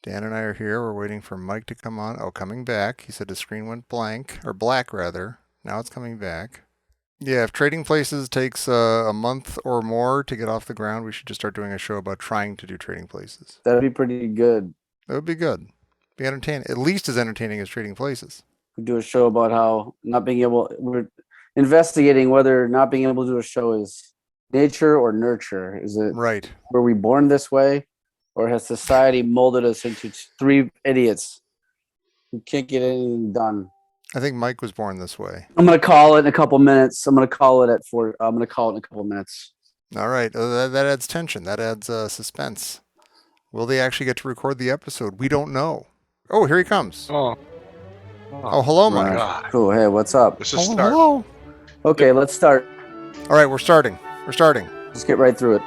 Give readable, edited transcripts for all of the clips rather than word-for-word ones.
Dan and I are here. We're waiting for Mike to come on. Oh, coming back. He said his screen went blank, or black rather. Now it's coming back. Yeah, if Trading Places takes a month or more to get off the ground, we should just start doing a show about trying to do Trading Places. That'd be pretty good. That would be good. Be entertaining. At least as entertaining as Trading Places. We do a show about how not being able. We're investigating whether not being able to do a show is nature or nurture. Is it Right. were we born this way, or has society molded us into three idiots who can't get anything done? I think Mike was born this way. I'm gonna call it in a couple minutes. I'm gonna call it in a couple minutes. All right. That adds tension. That adds suspense. Will they actually get to record the episode? We don't know. Oh, here he comes. Oh, hello, Mike. God. Cool. Hey, what's up? Let's just start. Hello. Okay, let's start. All right, we're starting. Let's get right through it.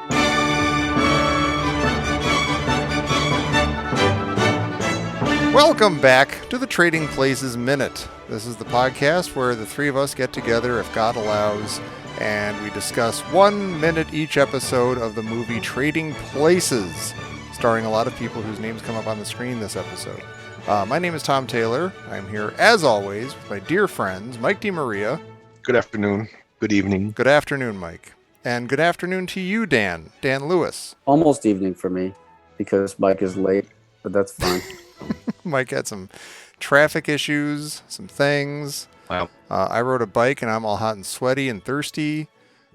Welcome back to the Trading Places Minute. This is the podcast where the three of us get together, if God allows, and we discuss 1 minute each episode of the movie Trading Places, starring a lot of people whose names come up on the screen this episode. My name is Tom Taylor. I'm here, as always, with my dear friends, Mike DeMaria. Good afternoon. Good evening. Good afternoon, Mike. And good afternoon to you, Dan Lewis. Almost evening for me because Mike is late, but that's fine. Mike had some traffic issues, some things. Wow. I rode a bike and I'm all hot and sweaty and thirsty.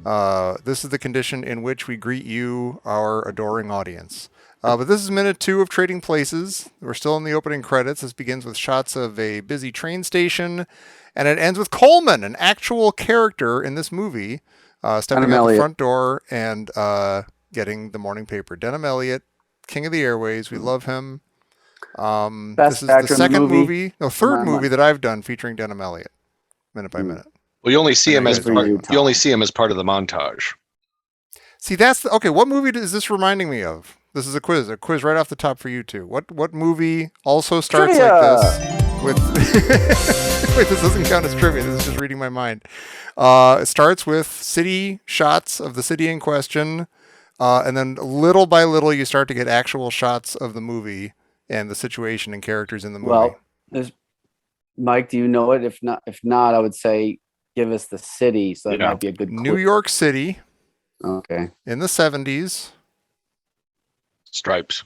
This is the condition in which we greet you, our adoring audience. But this is minute 2 of Trading Places. We're still in the opening credits. This begins with shots of a busy train station, and it ends with Coleman, an actual character in this movie, stepping out the front door and getting the morning paper. Denham Elliott, king of the airways. We love him. This is the second third movie that I've done featuring Denham Elliott, minute by minute. Well, you only see him as part of the montage. See, that's okay. What movie is this reminding me of? This is a quiz right off the top for you two. What movie also starts like this? With wait, this doesn't count as trivia. This is just reading my mind. It starts with city shots of the city in question, and then little by little you start to get actual shots of the movie and the situation and characters in the movie. Well, Mike, do you know it? If not, I would say give us the city. So that might be a good clue. New York City. Okay. In the 70s. Stripes.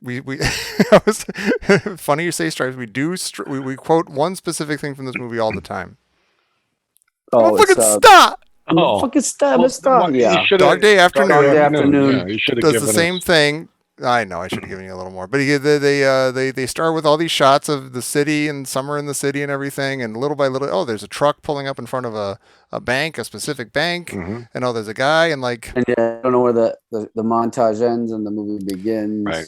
We funny you say Stripes. We quote one specific thing from this movie all the time. Oh, fucking stop! Oh, fucking stop! Yeah. Dog Day Afternoon. Dog Day Afternoon. Yeah, does the same thing. I know I should have given you a little more, but they start with all these shots of the city and summer in the city and everything, and little by little, there's a truck pulling up in front of a bank, a specific bank, and there's a guy and I don't know where the montage ends and the movie begins. Right.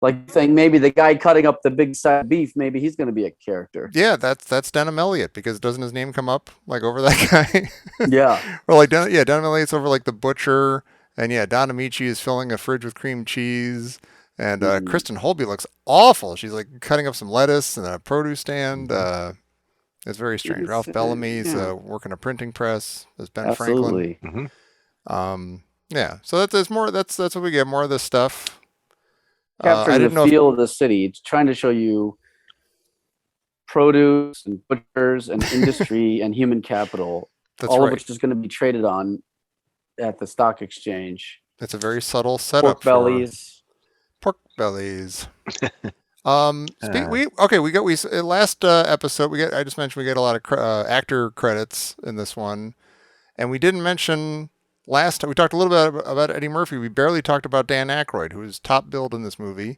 Like think maybe the guy cutting up the big side beef, maybe he's going to be a character. Yeah, that's Denham Elliott, because doesn't his name come up over that guy? Yeah. Or Denham Elliott's over the butcher. And Don Amici is filling a fridge with cream cheese. And Kristen Holby looks awful. She's cutting up some lettuce in a produce stand. It's very strange. Ralph Bellamy's working a printing press as Ben Franklin. So that's more. That's what we get. More of this stuff. Capturing the feel of the city. It's trying to show you produce and butchers and industry and human capital. All of which is going to be traded on at the stock exchange. It's a very subtle setup. Pork bellies. Last episode I just mentioned we get a lot of actor credits in this one, and we didn't mention last time. We talked a little bit about Eddie Murphy. We barely talked about Dan Aykroyd, who is top billed in this movie.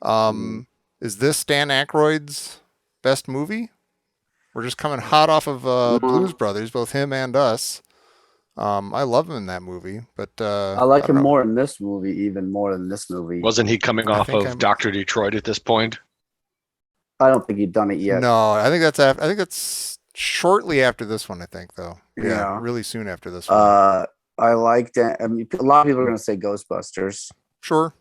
Is this Dan Aykroyd's best movie? We're just coming hot off of Blues Brothers, both him and us. I love him in that movie, but I like him more in this movie, even more than this movie. Wasn't he coming off of Dr. Detroit at this point? I don't think he'd done it yet. No, I think that's shortly after this one. I think though, really soon after this one. I like that. I mean, a lot of people are going to say Ghostbusters. Sure.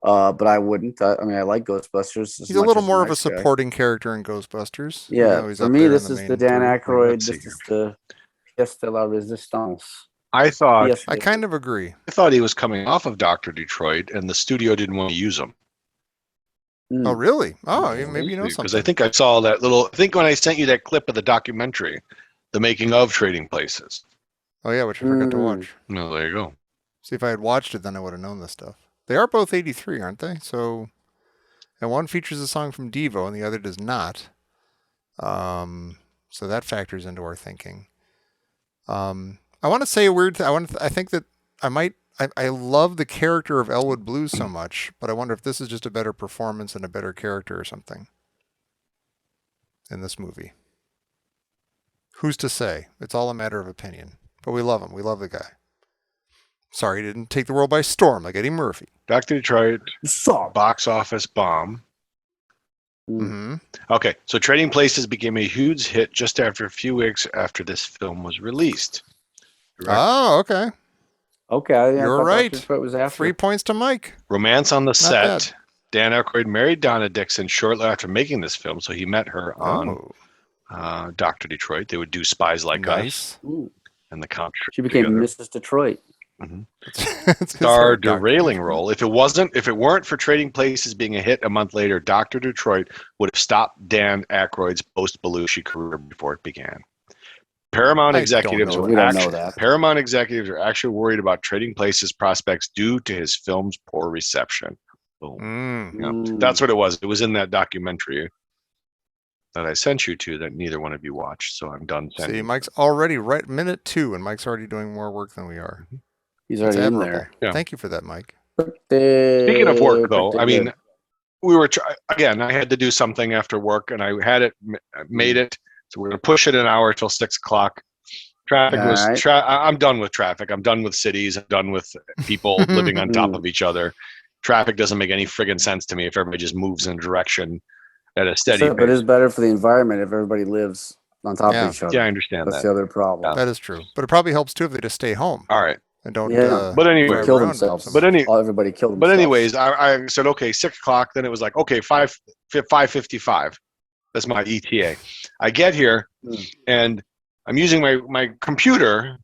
But I wouldn't. I like Ghostbusters. He's a little more of a supporting character in Ghostbusters. Yeah, for me, this is the Dan Aykroyd. This is the pièce de la résistance. I kind of agree. I thought he was coming off of Dr. Detroit, and the studio didn't want to use him. Oh, really? Oh, maybe you know something. Because I think I saw that little. I think when I sent you that clip of the documentary, the making of Trading Places. Oh yeah, which I forgot to watch. No, there you go. See, if I had watched it, then I would have known this stuff. They are both 83, aren't they? So, and one features a song from Devo, and the other does not. So that factors into our thinking. I want to say a weird thing. I think that I love the character of Elwood Blues so much, but I wonder if this is just a better performance and a better character or something in this movie. Who's to say? It's all a matter of opinion. But we love him. We love the guy. Sorry, he didn't take the world by storm like Eddie Murphy. Dr. Detroit, box office bomb. Mm-hmm. Okay, so Trading Places became a huge hit just after a few weeks after this film was released. Oh, okay. Okay, You're right. It was after. 3 points to Mike. Romance on the set. bad. Dan Aykroyd married Donna Dixon shortly after making this film, so he met her on Dr. Detroit. They would do Spies Like Us and The Count. She became together. Mrs. Detroit. Star derailing role. If it weren't for Trading Places being a hit a month later, Dr. Detroit would have stopped Dan Aykroyd's post-Belushi career before it began. Paramount executives are actually worried about Trading Places prospects due to his film's poor reception. Boom. Yeah. That's what it was. It was in that documentary that I sent you to that neither one of you watched. So I'm done. See, Mike's already right minute 2, and Mike's already doing more work than we are. He's already in there. Yeah. Thank you for that, Mike. Speaking of work, though, I mean, we were again. I had to do something after work, and I had it made it. So we're going to push it an hour till 6 o'clock. Traffic was. I'm done with traffic. I'm done with cities. I'm done with people living on top of each other. Traffic doesn't make any friggin' sense to me if everybody just moves in a direction at a steady pace. But it is better for the environment if everybody lives on top of each other. Yeah, I understand That's the other problem. That is true. But it probably helps too if they just stay home. All right. And don't. But anyway, kill themselves. Everybody killed themselves. But anyways, I said okay, 6 o'clock. Then it was like okay, 5:55. That's my ETA. I get here, and I'm using my computer,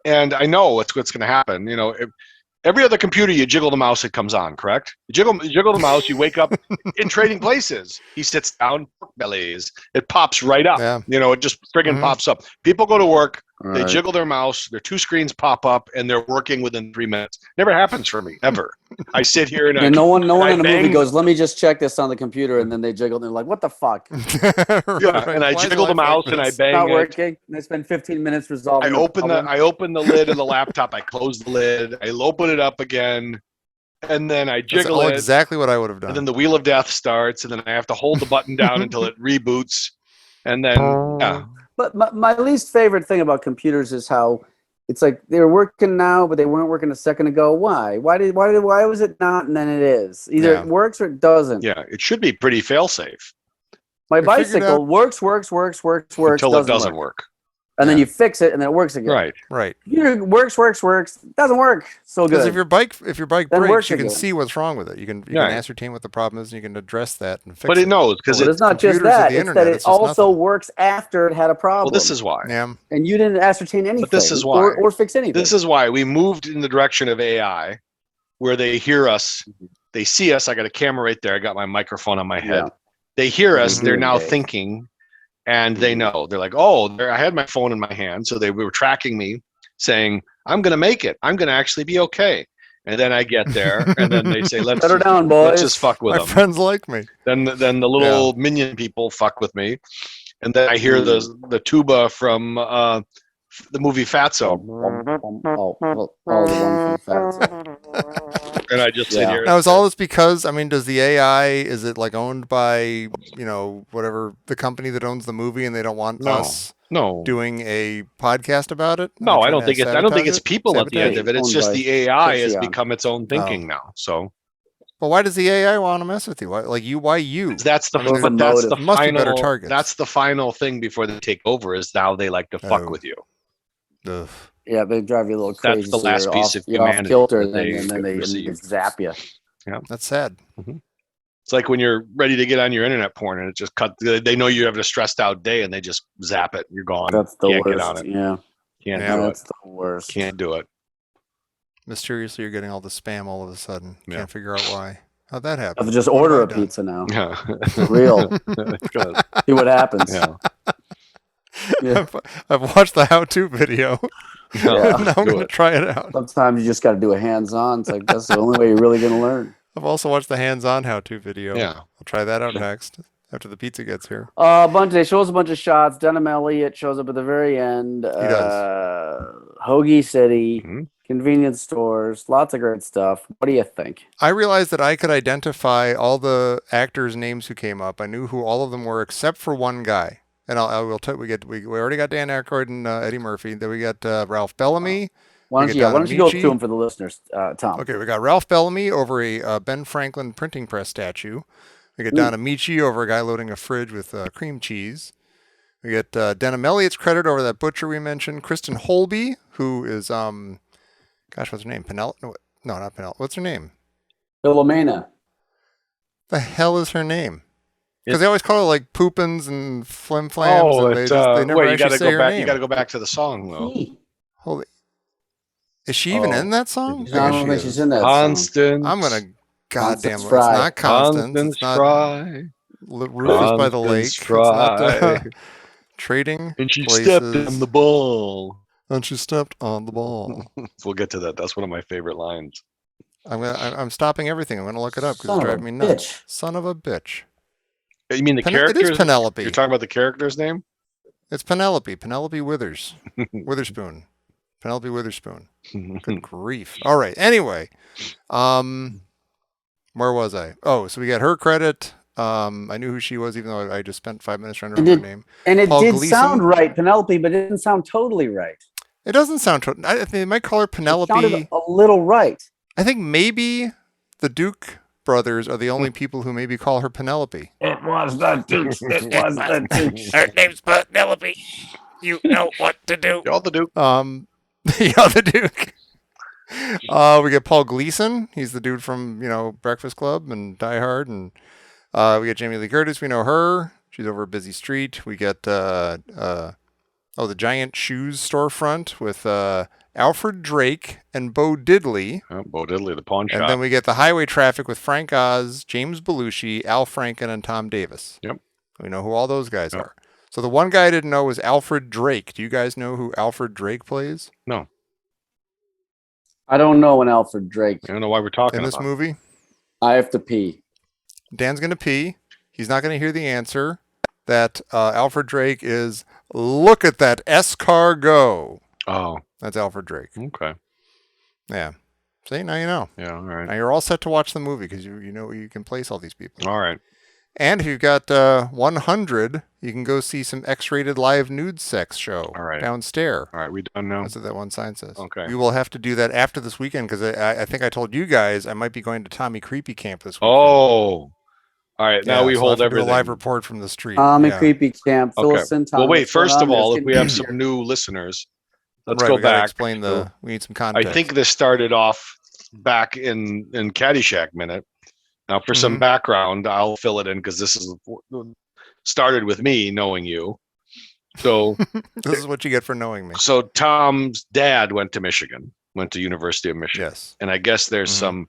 and I know what's going to happen. You know, every other computer, you jiggle the mouse, it comes on. Correct? You jiggle the mouse, you wake up in Trading Places. He sits down, pork bellies. It pops right up. Yeah. You know, it just friggin' pops up. People go to work. They jiggle their mouse, their 2 screens pop up, and they're working within 3 minutes. Never happens for me, ever. I sit here and no one in the movie goes, let me just check this on the computer, and then they jiggle, and they're like, what the fuck? And I jiggle the mouse, and I bang not working, and I spend 15 minutes resolving I open the lid of the laptop, I close the lid, I open it up again, and then I jiggle it. Exactly what I would have done. And then the Wheel of Death starts, and then I have to hold the button down until it reboots, and then, But my least favorite thing about computers is how it's like they're working now, but they weren't working a second ago. Why? Why was it not and then it is? Either it works or it doesn't. Yeah, it should be pretty fail-safe. My bicycle works until it doesn't work. And then you fix it, and then it works again. Right. Computer works, doesn't work so good. Because if your bike breaks, you can again. see what's wrong with it. You can ascertain what the problem is, and you can address that and fix it. But it knows because it's not just that; it's that it also works after it had a problem. Well, this is why. Yeah. And you didn't ascertain anything. But this is why. Or fix anything. This is why we moved in the direction of AI, where they hear us, they see us. I got a camera right there. I got my microphone on my head. Yeah. They hear us. They're now thinking. And they know. They're like, I had my phone in my hand, so they were tracking me, saying, I'm going to make it. I'm going to actually be okay. And then I get there, and then they say, let's just fuck with them. My friends like me. Then the little minion people fuck with me. And then I hear the tuba from the movie Fatso. The one from Fatso. And I just sit here. Now, is all this because, does the AI, is it like owned by, whatever, the company that owns the movie and they don't want us doing a podcast about it? No, I don't think it's people at the end of it. It's just the AI has become its own thinking now. So. But why does the AI want to mess with you? Why you? That's the final thing before they take over is now they like to fuck with you. Ugh. Yeah, they drive you a little crazy. That's the last piece of humanity. Off kilter, and then they zap you. Yeah, that's sad. Mm-hmm. It's like when you're ready to get on your internet porn and it just cut. They know you're having a stressed out day and they just zap it. You're gone. That's the Can't worst. Get on it. Yeah, that's the worst. Can't do it. Mysteriously, you're getting all the spam all of a sudden. Can't figure out why. How'd that happen? I'll just What order have a I done? pizza now. Yeah. For real. See what happens. Yeah. Yeah. I've watched the how-to video. Yeah. Now I'm Do going to it. try it out. Sometimes you just got to do a hands-on. It's like that's the only way you're really going to learn. I've also watched the hands-on how-to video. Yeah. I'll try that out next after the pizza gets here. They shows a bunch of shots. Denham Elliott shows up at the very end. He does. Hoagie City, Mhm. convenience stores, lots of great stuff. What do you think? I realized that I could identify all the actors' names who came up. I knew who all of them were except for one guy. And I will tell we already got Dan Aykroyd and Eddie Murphy. Then we got Ralph Bellamy. Why don't you go through them for the listeners, Tom? Okay, we got Ralph Bellamy over a Ben Franklin printing press statue. We got Don Amici over a guy loading a fridge with cream cheese. We got Denham Elliott's credit over that butcher we mentioned. Kristen Holby, who is gosh, what's her name? Penelope? No, not Penelope. What's her name? Philomena. The hell is her name? Because they always call her like Poopins and Flim Flams. Oh, and they never you actually gotta say go her back. name. You gotta go back to the song though. Holy, is she even in that song? I don't think she's in that song. Constance. I'm gonna goddamn. Constance It's Fry. not Constance. Constance It's not Fry. Rufus by the Lake. It's not, Fry. Trading And she places. stepped on the ball. And she stepped on the ball. We'll get to that. That's one of my favorite lines. I'm stopping everything. I'm gonna look it up because Son it's of a driving me nuts. bitch. Son of a bitch. You mean the It character's? is Penelope. You're talking about the character's name? It's Penelope. Penelope Witherspoon. Penelope Witherspoon. Good grief. All right. Anyway, where was I? Oh, so we got her credit. I knew who she was, even though I just spent 5 minutes trying to remember her name. And it Paul did Gleason. sound right, Penelope, but it didn't sound totally right. It doesn't sound. I think they might call her It Penelope. sounded a little right. I think maybe the Duke brothers are the only people who maybe call her Penelope. It was the Dukes. It was the Dukes. Her name's Penelope. You know what to do. Y'all the Duke. Yeah, the Duke. We get Paul Gleason. He's the dude from Breakfast Club and Die Hard, and we get Jamie Lee Curtis. We know her. She's over a busy street. We get the Giant Shoes storefront with Alfred Drake and Bo Diddley. Oh, Bo Diddley, the pawn shop. And then we get the highway traffic with Frank Oz, James Belushi, Al Franken, and Tom Davis. Yep. We know who all those guys are. So the one guy I didn't know was Alfred Drake. Do you guys know who Alfred Drake plays No. I don't know an Alfred Drake. I don't know why we're talking in this about it. movie? I have to pee. Dan's going to pee. He's not going to hear the answer. That Alfred Drake is, look at that escargot. Oh, That's Alfred Drake. okay. Yeah. See, now you know. Yeah, all right. Now you're all set to watch the movie because you know you can place all these people. All right. And if you've got 100, you can go see some X-rated live nude sex show All right. downstairs. All right, we done now? That's what that one sign says. Okay. We will have to do that after this weekend because I think I told you guys I might be going to Tommy Creepy Camp this weekend. Oh. All right, now Yeah, we so I'll hold have to do everything. a live report from the street. Tommy Yeah. Creepy Camp. Fill Okay. us in, Tom. Well, wait, What's going first of on? all, It's if we getting have easier. some new listeners, let's Right, go we gotta back. explain we need some I context. think this started off back in Caddyshack Minute. Now, for some Mhm. background, I'll fill it in because this is started with me knowing you. So, this is what you get for knowing me. so Tom's dad went to Michigan, went to University of Michigan, Yes. and I guess there's Mhm.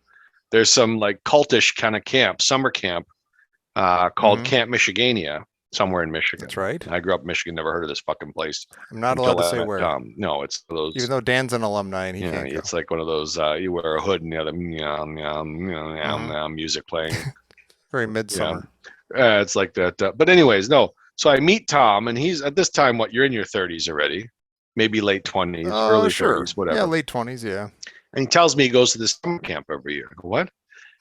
some like cultish kind of camp, summer camp, called Mhm. Camp Michigania, somewhere in Michigan. That's right. I grew up in Michigan, never heard of this fucking place. I'm not until allowed to I say met where. Tom. No, it's those. Even though Dan's an alumni and he Yeah, can't go. it's like one of those. You wear a hood and you have the meow, meow, meow, meow, Mhm. meow music playing. Very midsummer. It's like that. But anyways, no. So I meet Tom, and he's at this time. What, you're in your 30s already, maybe late 20s, early Sure. 30s, whatever. Yeah, late 20s, yeah. And he tells me he goes to this summer camp every year. I go, what?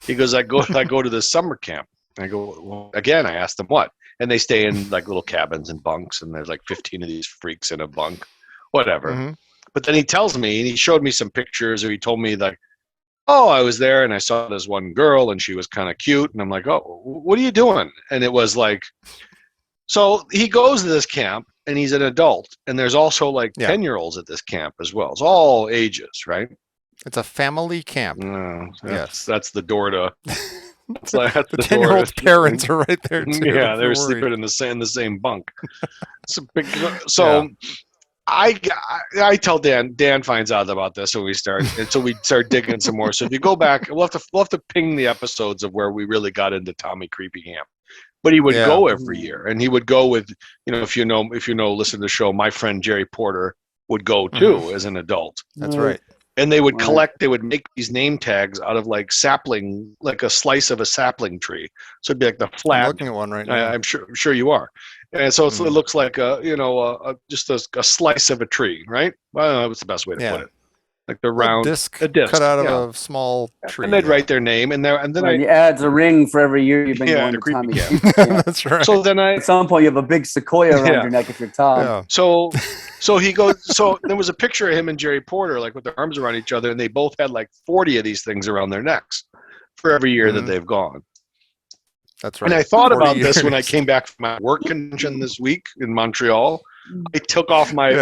He goes, I go to this summer camp. I go, well, again, I asked him what, and they stay in like little cabins and bunks, and there's like 15 of these freaks in a bunk, whatever. Mhm. But then he tells me, and he showed me some pictures, or he told me like, oh, I was there and I saw this one girl and she was kind of cute. And I'm like, oh, what are you doing? And it was like, so he goes to this camp and he's an adult. And there's also like Yeah. 10-year-olds at this camp as well. It's all ages, right? It's a family camp. No, Yes. that's the door to. It's like, that's The the 10-year-old door. parents are right there too. Yeah, if they were you're sleeping worried. in the same bunk. It's a big, so I tell Dan. Dan finds out about this when we start, and so we start digging some more. So if you go back, we'll have to ping the episodes of where we really got into Tommy Creepy Camp. But he would go every year, and he would go with, if you know, listen to the show. My friend Jerry Porter would go too as an adult. That's right. And they would collect. They would make these name tags out of like sapling, like a slice of a sapling tree. So it'd be like the flat. I'm looking at one right now. I'm sure you are. And so it looks like just a slice of a tree, right? Well, that was the best way to put it. Like the round disc cut out of a small tree. And they'd write their name, and then he adds a ring for every year you've been going to Tommy Camp. That's right. So then at some point you have a big sequoia around your neck if you're Tom. Yeah. So he goes. So there was a picture of him and Jerry Porter, like with their arms around each other, and they both had like 40 of these things around their necks for every year that they've gone. That's right. And I thought about this when I came back from my work convention this week in Montreal. I took off my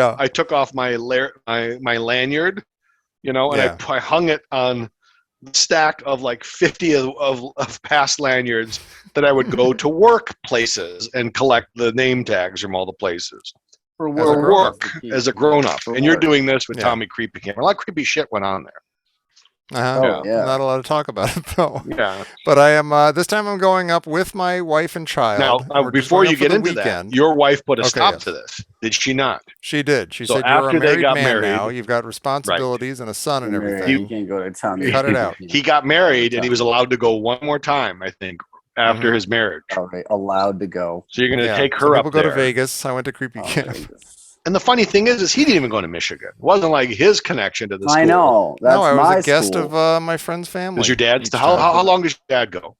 my lanyard, and I hung it on the stack of like 50 of past lanyards that I would go to work places and collect the name tags from all the places. For work as a grown-up. And you're doing this with Tommy Creepy Camp. A lot of creepy shit went on there. Not a lot to talk about it though. Yeah. But I am this time I'm going up with my wife and child. Now before you get into that, your wife put a stop to this. Did she not? She did. She said, "You're a married man now. You've got responsibilities and a son and everything. You can't go to Tommy. Cut it out." He got married and he was allowed to go one more time, I think, after his marriage. All right, allowed to go. So you're going to take her up there. People go to Vegas. I went to Creepy Camp. And the funny thing is he didn't even go to Michigan. It wasn't like his connection to the school. I know. No, I was a guest of my friend's family. Was your dad's? How long did your dad go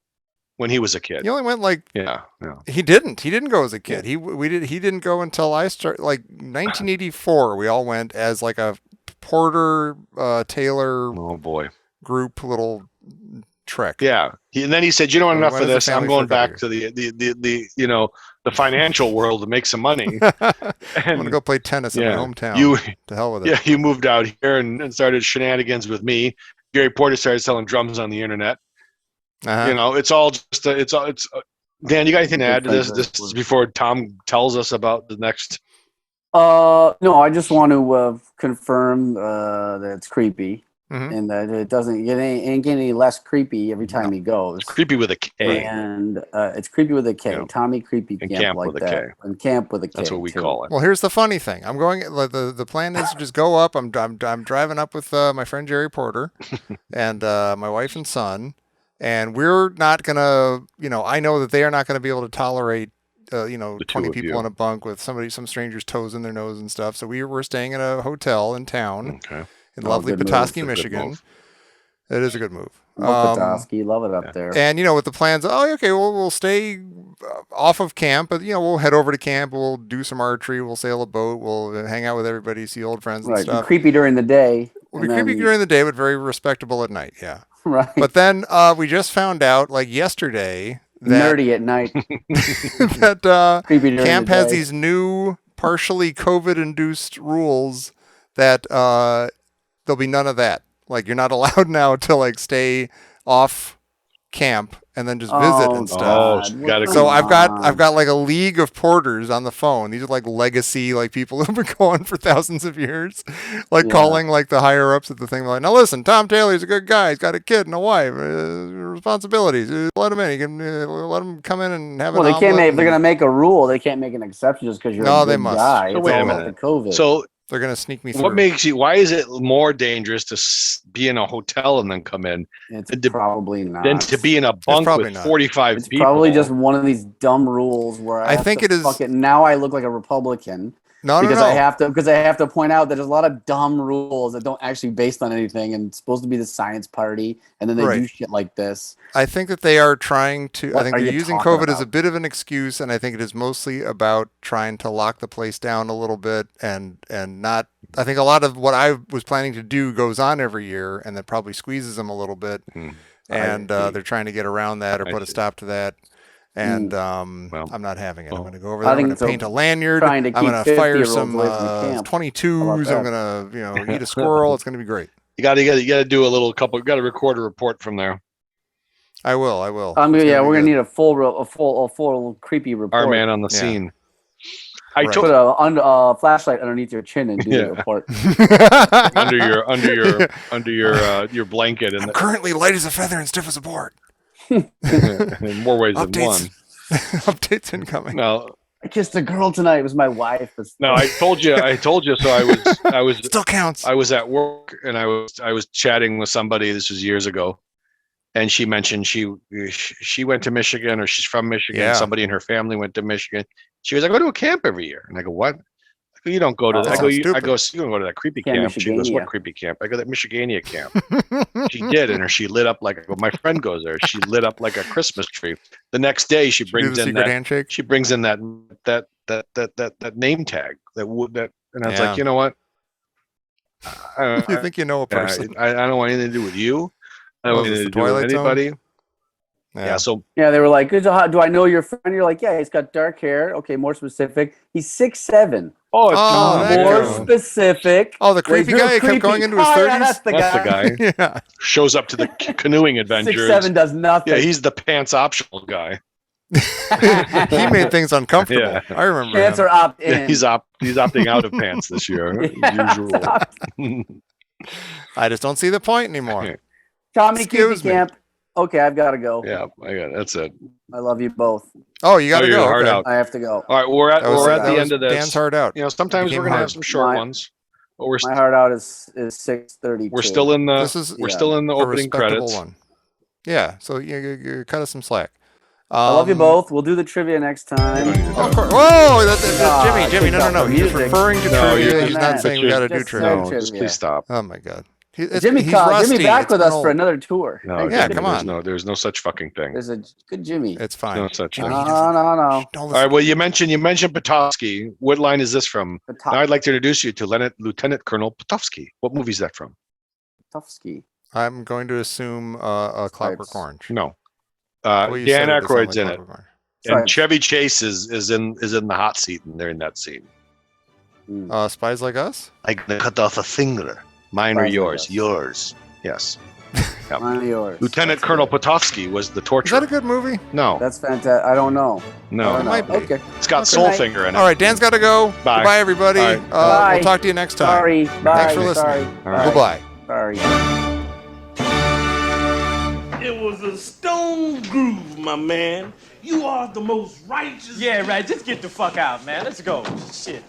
when he was a kid? He only went like He didn't go as a kid. He didn't go until I started, like 1984. We all went as like a Porter Taylor group little trek. Yeah. And then he said, "You know what? Enough of this. I'm going back to the financial world to make some money. I'm gonna go play tennis in my hometown. To hell with it." Yeah, you moved out here and started shenanigans with me. Gary Porter started selling drums on the internet. It's all just Dan, you got anything to add to this? This is before Tom tells us about the next. No, I just want to confirm that it's creepy. And that it doesn't ain't get any less creepy every time he goes. It's creepy with a K. And it's creepy with a K. Tommy Creepy Camp like that. And Camp with a K. That's what we call it. Well, here's the funny thing. I'm going. The plan is to just go up. I'm driving up with my friend Jerry Porter and my wife and son, and we're not gonna. I know that they are not going to be able to tolerate. 20 people in a bunk with some stranger's toes in their nose and stuff. So we're staying in a hotel in town. Okay. In lovely Petoskey, Michigan. It is a good move. Petoskey, love it up there. And, with the plans, we'll stay off of camp, but, we'll head over to camp. We'll do some archery. We'll sail a boat. We'll hang out with everybody, see old friends and stuff. Be creepy during the day. We'll be creepy during the day, but very respectable at night, yeah. Right. But then we just found out, like yesterday, that nerdy at night. that camp has these new, partially COVID-induced rules that... there'll be none of that. Like, you're not allowed now to like stay off camp and then just visit and stuff. So I've got like a league of porters on the phone. These are like legacy, like people who've been going for thousands of years, like calling like the higher ups at the thing. Like, now listen, Tom Taylor's a good guy. He's got a kid and a wife, responsibilities. Let him in. He can let him come in and have. Well, they can't make. If they're gonna make a rule, they can't make an exception just because you're a good guy. So wait a minute. COVID. So. They're going to sneak me through. Why is it more dangerous to be in a hotel and then come in? It's probably not. Than to be in a bunk with 45 it's people. It's probably just one of these dumb rules where I think it is. Now I look like a Republican. Because I have to point out that there's a lot of dumb rules that don't actually based on anything and it's supposed to be the science party and then they do shit like this. I think that they are trying to. I think they're using COVID as a bit of an excuse, and I think it is mostly about trying to lock the place down a little bit and not. I think a lot of what I was planning to do goes on every year, and that probably squeezes them a little bit. And they're trying to get around that or put a stop to that. And I'm not having it. I'm going to go over there. I'm going to paint a lanyard. I'm going to fire some 22s. I'm going to eat a squirrel. It's going to be great. You got to do a little couple. You got to record a report from there. I will. We're going to need a full creepy report. Our man on the scene. I put a flashlight underneath your chin and do the report. under your blanket. And I'm currently light as a feather and stiff as a board. In more ways than one. Updates incoming. No. I kissed a girl tonight. It was my wife. No, I told you. So I was still counts. I was at work and I was chatting with somebody. This was years ago, and she mentioned she went to Michigan, or she's from Michigan. Yeah. Somebody in her family went to Michigan. She goes, I go to a camp every year, and I go, what? I go, you don't go to that. I go, you don't go to that creepy camp. She goes, what creepy camp? I go, that Michigania camp. She did, and she lit up like my friend goes there. She lit up like a Christmas tree. The next day, she brings in that handshake. She brings in that name tag that, and I was like, you know what? You think you know a person? I don't want anything to do with you. I don't want anything to do with anybody. Yeah. So they were like, do I know your friend? You're like, yeah, he's got dark hair. Okay, more specific. He's 6'7". Oh, it's more specific. Oh, the creepy guy kept going into his 30s. Yeah, that's the guy. Yeah. Shows up to the canoeing adventures. 6'7" does nothing. Yeah, he's the pants optional guy. He made things uncomfortable. Yeah. I remember. Pants are opt-in. Yeah, he's opting out of pants this year. Usual. I just don't see the point anymore. Tommy Creepy Camp. Okay, I've got to go. Yeah, that's it. I love you both. Oh, you got to go. Hard out. I have to go. All right, we're at the end of this. Dan's hard out. Sometimes we're gonna have some short ones. But my hard out is 6:30. We're still in the. Still in the opening credits. One. Yeah, so you cut us some slack. I love you both. We'll do the trivia next time. Of course. Whoa, that's Jimmy. No. He's referring to trivia. He's not saying we got to do trivia. No, just please stop. Oh my God. Jimmy back with us for another tour. No, yeah, come on. There's no such fucking thing. There's a good Jimmy. It's fine. No such thing. No. All right. Well, you mentioned Potofsky. What line is this from? Now I'd like to introduce you to Lieutenant Colonel Potofsky. What movie is that from? Potofsky. I'm going to assume a Clockwork Orange. No. Dan Aykroyd's in it, and Chevy Chase is in the hot seat, and they're in that scene. Spies Like Us. I'm gonna cut off a finger. Mine or yours? Yours. Yes. Yep. Mine or yours. Lieutenant Colonel Potofsky was the torturer. Is that a good movie? No. That's fantastic. I don't know. No. It might be. Okay. It's got Soulfinger in it. All right, Dan's got to go. Bye. Goodbye, everybody. Right. Bye. We'll talk to you next time. Sorry. Bye. Thanks for listening. Sorry. Goodbye. Sorry. It was a stone groove, my man. You are the most righteous. Yeah, right. Just get the fuck out, man. Let's go. Shit.